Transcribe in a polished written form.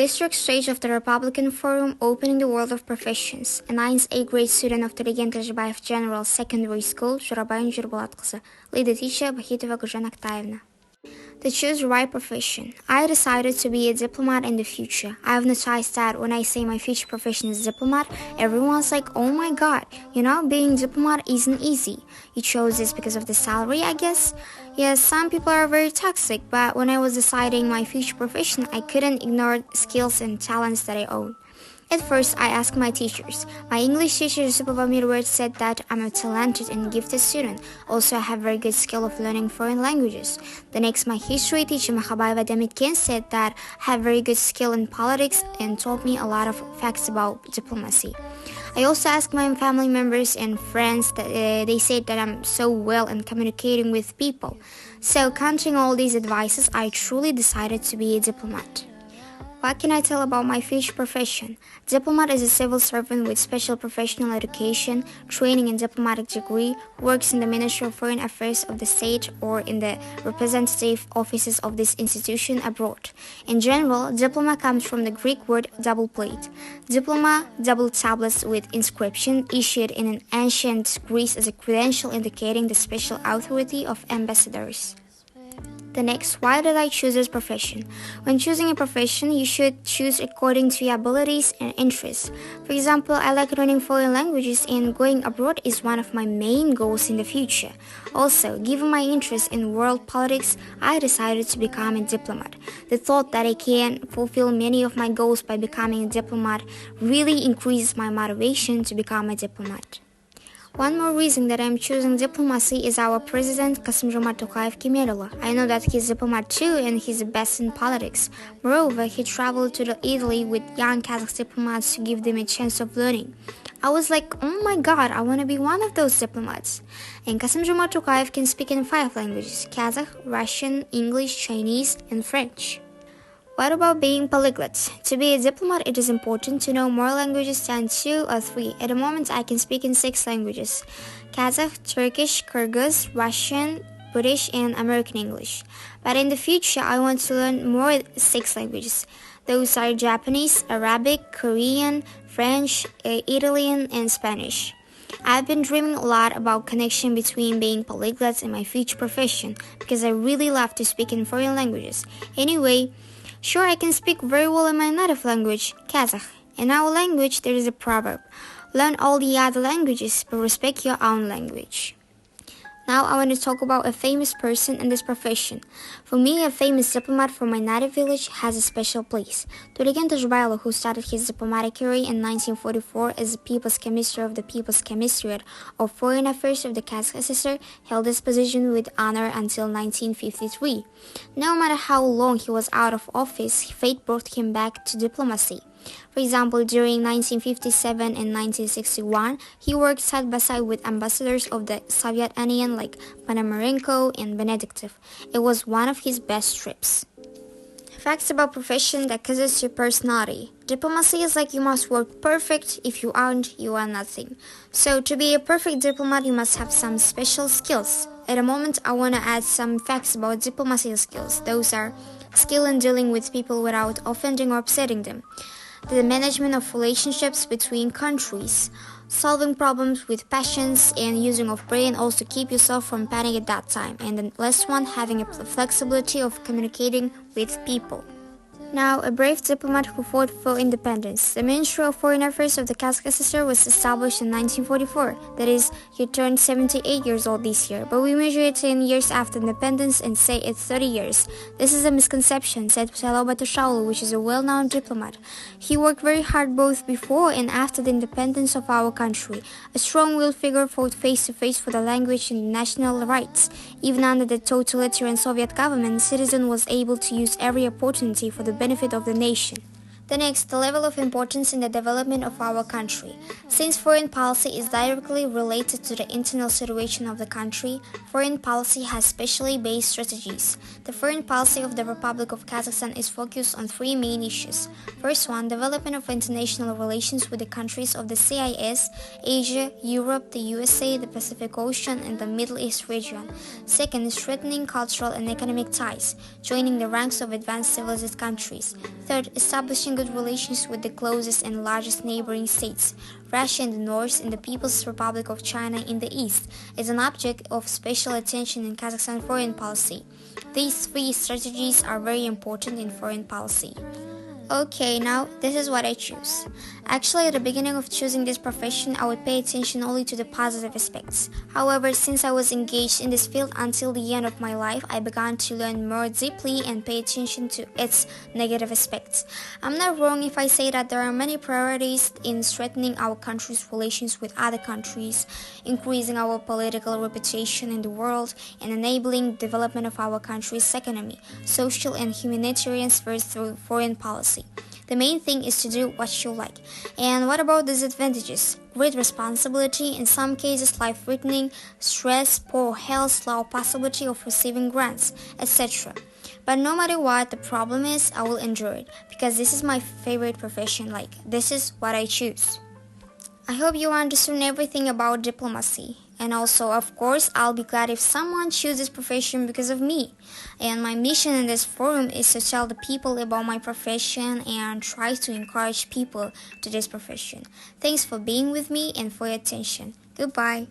District stage of the Republican Forum opening the world of professions. A 9th A grade student of Tolegen Tazhibaev General Secondary School, Журабайын Жүрболатқызы. Leader teacher Бахитова Гүлжан Актаевна. To choose the right profession. I decided to be a diplomat in the future. I've noticed that when I say my future profession is diplomat, everyone's like, oh my god, being diplomat isn't easy. You chose this because of the salary, I guess? Yes, some people are very toxic, but when I was deciding my future profession, I couldn't ignore skills and talents that I own. At first, I asked my teachers. My English teacher, Supervamir, said that I'm a talented and gifted student. Also, I have very good skill of learning foreign languages. The next, my history teacher, Mahabaeva Demitken, said that I have very good skill in politics and taught me a lot of facts about diplomacy. I also asked my family members and friends that they said that I'm so well in communicating with people. So, counting all these advices, I truly decided to be a diplomat. What can I tell about my future profession? Diplomat is a civil servant with special professional education, training and diplomatic degree, who works in the Ministry of Foreign Affairs of the state or in the representative offices of this institution abroad. In general, diploma comes from the Greek word double plate. Diploma, double tablets with inscription issued in an ancient Greece as a credential indicating the special authority of ambassadors. The next, why did I choose this profession? When choosing a profession, you should choose according to your abilities and interests. For example, I like learning foreign languages and going abroad is one of my main goals in the future. Also, given my interest in world politics, I decided to become a diplomat. The thought that I can fulfill many of my goals by becoming a diplomat really increases my motivation to become a diplomat. One more reason that I'm choosing diplomacy is our president Kassym-Jomart Tokayev Kemalula. I know that he's a diplomat too and he's the best in politics. Moreover, he traveled to Italy with young Kazakh diplomats to give them a chance of learning. I was like, oh my god, I want to be one of those diplomats. And Kassym-Jomart Tokayev can speak in 5 languages: Kazakh, Russian, English, Chinese, and French. What about being polyglot? To be a diplomat, it is important to know more languages than 2 or 3. At the moment, I can speak in 6 languages: Kazakh, Turkish, Kyrgyz, Russian, British, and American English. But in the future, I want to learn more 6 languages. Those are Japanese, Arabic, Korean, French, Italian, and Spanish. I've been dreaming a lot about connection between being polyglots and my future profession because I really love to speak in foreign languages. Anyway, sure, I can speak very well in my native language, Kazakh. In our language, there is a proverb: learn all the other languages, but respect your own language. Now I want to talk about a famous person in this profession. For me, a famous diplomat from my native village has a special place. Tolegen Tazhibaev, who started his diplomatic career in 1944 as the People's Commissar of the People's Commissariat of Foreign Affairs of the Kazakh SSR, held this position with honor until 1953. No matter how long he was out of office, fate brought him back to diplomacy. For example, during 1957 and 1961, he worked side by side with ambassadors of the Soviet Union like Ponomarenko and Benedictov. It was one of his best trips. Facts about profession that causes your personality. Diplomacy is like you must work perfect. If you aren't, you are nothing. So to be a perfect diplomat, you must have some special skills. At the moment, I want to add some facts about diplomacy skills. Those are skill in dealing with people without offending or upsetting them, the management of relationships between countries, solving problems with passions and using of brain also keep yourself from panic at that time, and the last one, having a flexibility of communicating with people. Now, a brave diplomat who fought for independence. The Ministry of Foreign Affairs of the Kazakh SSR was established in 1944. That is, he turned 78 years old this year, but we measure it in years after independence and say it's 30 years. This is a misconception, said Psaloba Toshaulu, which is a well-known diplomat. He worked very hard both before and after the independence of our country. A strong-willed figure fought face-to-face for the language and national rights. Even under the totalitarian Soviet government, the citizen was able to use every opportunity for the benefit of the nation. The next, the level of importance in the development of our country. Since foreign policy is directly related to the internal situation of the country, foreign policy has specially based strategies. The foreign policy of the Republic of Kazakhstan is focused on three main issues. First one, development of international relations with the countries of the CIS, Asia, Europe, the USA, the Pacific Ocean, and the Middle East region. Second, strengthening cultural and economic ties, joining the ranks of advanced civilized countries. Third, establishing good relations with the closest and largest neighboring states, Russia in the north and the People's Republic of China in the east, is an object of special attention in Kazakhstan foreign policy. These three strategies are very important in foreign policy. Okay, now this is what I choose. Actually, at the beginning of choosing this profession, I would pay attention only to the positive aspects. However, since I was engaged in this field until the end of my life, I began to learn more deeply and pay attention to its negative aspects. I'm not wrong if I say that there are many priorities in strengthening our country's relations with other countries, increasing our political reputation in the world, and enabling development of our country's economy, social and humanitarian spheres through foreign policy. The main thing is to do what you like. And what about disadvantages? Great responsibility, in some cases life-threatening, stress, poor health, low possibility of receiving grants, etc. But no matter what the problem is, I will endure it, because this is my favorite profession, this is what I choose. I hope you understood everything about diplomacy. And also, of course, I'll be glad if someone chooses this profession because of me. And my mission in this forum is to tell the people about my profession and try to encourage people to this profession. Thanks for being with me and for your attention. Goodbye.